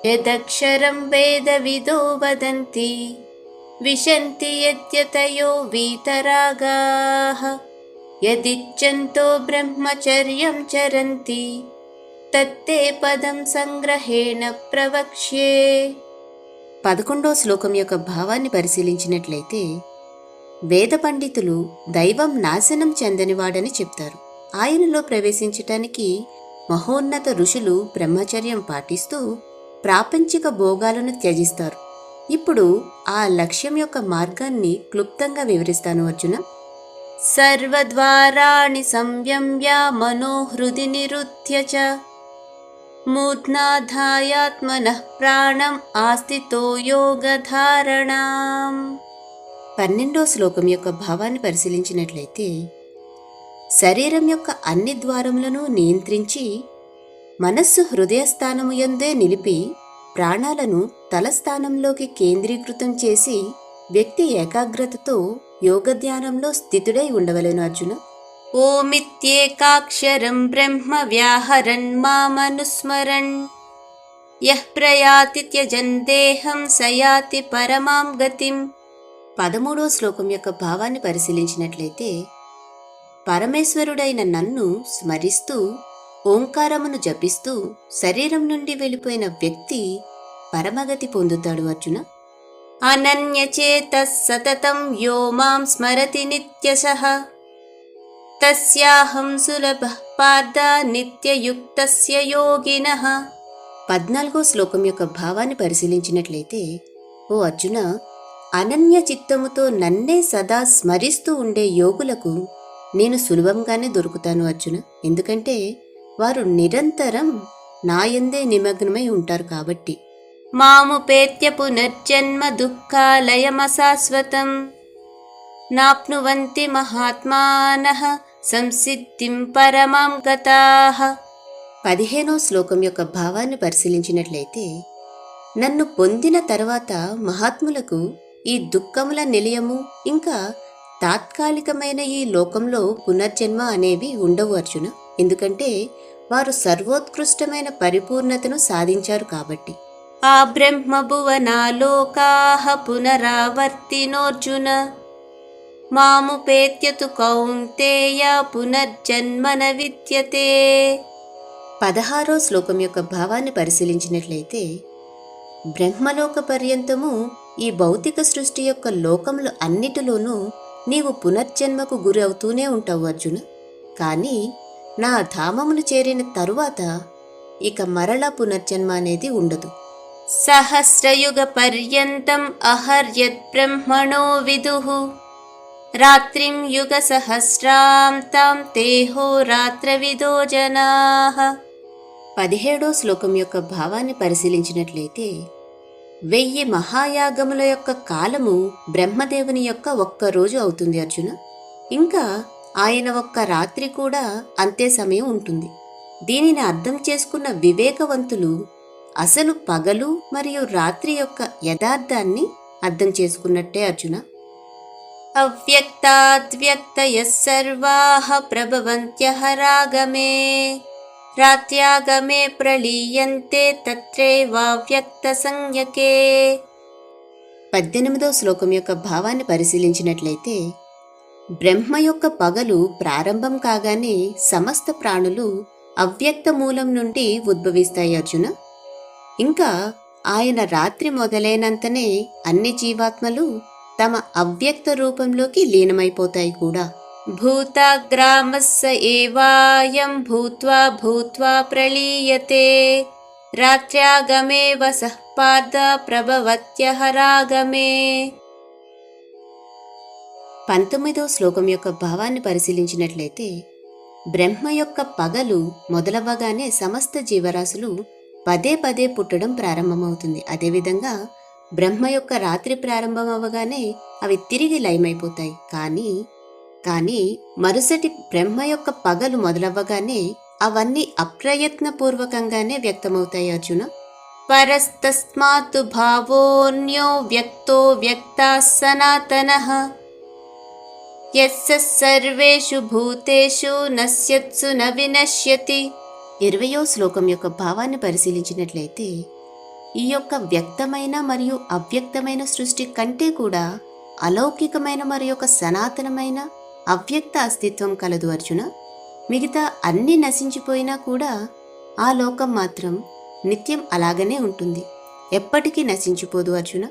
యదక్షరం వేదవిదో వదంతి విశంతి యద్యతయో వీతరాగాః యదిచ్ఛన్తో బ్రహ్మచర్యం చరంతి తత్తే పదం సంగ్రహేణ ప్రవక్ష్యే. 11వ శ్లోకం యొక్క భావాన్ని పరిశీలించినట్లయితే, వేద పండితులు దైవం నాశనం చెందనివాడని చెప్తారు. ఆయనలో ప్రవేశించటానికి మహోన్నత ఋషులు బ్రహ్మచర్యం పాటిస్తూ ప్రాపంచిక భోగాలను త్యజిస్తారు. ఇప్పుడు ఆ లక్ష్యం యొక్క మార్గాన్ని క్లుప్తంగా వివరిస్తాను అర్జున. సర్వద్వారాణి సంయమ్య మనోహృది నిరుధ్య చ మూర్ధ్నాధాయాత్మనః ప్రాణం ఆస్థితో యోగధారణాం. 12వ శ్లోకం యొక్క భావాన్ని పరిశీలించినట్లయితే, శరీరం యొక్క అన్ని ద్వారములను నియంత్రించి మనస్సు హృదయస్థానము యందే నిలిపి ప్రాణాలను తలస్థానంలోకి కేంద్రీకృతం చేసి వ్యక్తి ఏకాగ్రతతో యోగధ్యానంలో స్థితుడై ఉండవలెను అర్జున. ఓమిత్యేకాక్షరం బ్రహ్మ వ్యాహరన్ మామనుస్మరన్ యః ప్రయాతి త్యజన్ దేహం సయాతి పరమాం గతిం. 13వ శ్లోకం యొక్క భావాన్ని పరిశీలించినట్లయితే, పరమేశ్వరుడైన నన్ను స్మరిస్తూ ఓంకారమును జపిస్తూ శరీరం నుండి వెళ్ళిపోయిన వ్యక్తి పరమగతి పొందుతాడు అర్జున. అనన్యచేతః సతతం యో మాం స్మరతి నిత్యశః తస్యాహం సులభః పార్థ నిత్యయుక్తస్య యోగినః. 14వ శ్లోకం యొక్క భావాన్ని పరిశీలించినట్లయితే, ఓ అర్జున, అనన్య చిత్తముతో నన్నే సదా స్మరిస్తూ ఉండే యోగులకు నేను సులభంగానే దొరుకుతాను అర్జున. ఎందుకంటే వారు నిరంతరం నాయందే నిమగ్నమై ఉంటారు కాబట్టి. మాముపేత్య పునర్జన్మ దుఃఖాలయమశాశ్వతం నాప్నువంతి మహాత్మానః సంసిద్ధిం పరమాం గతాః. 15వ శ్లోకం యొక్క భావాన్ని పరిశీలించినట్లయితే, నన్ను పొందిన తర్వాత మహాత్ములకు ఈ దుఃఖముల నిలయము ఇంకా తాత్కాలికమైన ఈ లోకంలో పునర్జన్మ అనేవి ఉండవు అర్జున. ఎందుకంటే వారు సర్వోత్కృష్టమైన పరిపూర్ణతను సాధించారు కాబట్టి. ఆ బ్రహ్మభువనాలోకాః పునరావర్తినోర్జున మాముపేత్యతు కౌంతేయ పునర్జన్మన విద్యతే. 16వ శ్లోకం యొక్క భావాన్ని పరిశీలించినట్లయితే, బ్రహ్మలోక పర్యంతము ఈ భౌతిక సృష్టి యొక్క లోకములు అన్నిటిలోనూ నీవు పునర్జన్మకు గురి అవుతూనే ఉంటావు అర్జున. కానీ నా ధామమును చేరిన తరువాత ఇక మరలా పునర్జన్మ అనేది ఉండదు. సహస్రయుగ పర్యంతం అహర్యత్ బ్రహ్మణో విదుః రాత్రిం యుగ సహస్రాం తాం తేహో రాత్రవిదో జనాః. 17వ శ్లోకం యొక్క భావాన్ని పరిశీలించినట్లయితే, 1000 మహాయాగముల యొక్క కాలము బ్రహ్మదేవుని యొక్క ఒక్క రోజు అవుతుంది అర్జున. ఇంకా ఆయన ఒక్క రాత్రి కూడా అంతే సమయం ఉంటుంది. దీనిని అర్థం చేసుకున్న వివేకవంతులు అసలు పగలు మరియు రాత్రి యొక్క యథార్థాన్ని అర్థం చేసుకున్నట్టే అర్జున. అవ్యక్తాద్వ్యక్తయః సర్వాః ప్రభవంత్యహరాగమే రాత్యాగమే ప్రళీయంతే తత్రైవావ్యక్త సంజ్ఞకే. 18వ శ్లోకం యొక్క భావాన్ని పరిశీలించినట్లయితే, బ్రహ్మ యొక్క పగలు ప్రారంభం కాగానే సమస్త ప్రాణులు అవ్యక్త మూలం నుండి ఉద్భవిస్తాయి అర్జున. ఇంకా ఆయన రాత్రి మొదలైనంతనే అన్ని జీవాత్మలు తమ అవ్యక్త రూపంలోకి లీనమైపోతాయి కూడా. భూతాగ్రామస్స ఏవాయం భూత్వా భూత్వా ప్రళీయతే రాత్ర్యాగమే వసః పార్థ ప్రభవత్యహరాగమే. 19వ శ్లోకం యొక్క భావాన్ని పరిశీలించినట్లయితే, బ్రహ్మ యొక్క పగలు మొదలవ్వగానే సమస్త జీవరాశులు పదే పదే పుట్టడం ప్రారంభమవుతుంది. అదేవిధంగా బ్రహ్మ యొక్క రాత్రి ప్రారంభం అవ్వగానే అవి తిరిగి లయమైపోతాయి. కానీ మరుసటి బ్రహ్మ యొక్క పగలు మొదలవ్వగానే అవన్నీ అప్రయత్నపూర్వకంగానే వ్యక్తమవుతాయి అర్జున. పరస్తస్మాత్ భావోన్యో వ్యక్తో వ్యక్తా సనాతనః యస్య సర్వేషు భూతేషు నశ్యత్సు న వినశ్యతి. 20వ శ్లోకం యొక్క భావాన్ని పరిశీలించినట్లయితే, ఈ యొక్క వ్యక్తమైన మరియు అవ్యక్తమైన సృష్టి కంటే కూడా అలౌకికమైన మరి యొక్క సనాతనమైన అవ్యక్త అస్తిత్వం కలదు అర్జున. మిగతా అన్నీ నశించిపోయినా కూడా ఆ లోకం మాత్రం నిత్యం అలాగనే ఉంటుంది, ఎప్పటికీ నశించిపోదు అర్జున.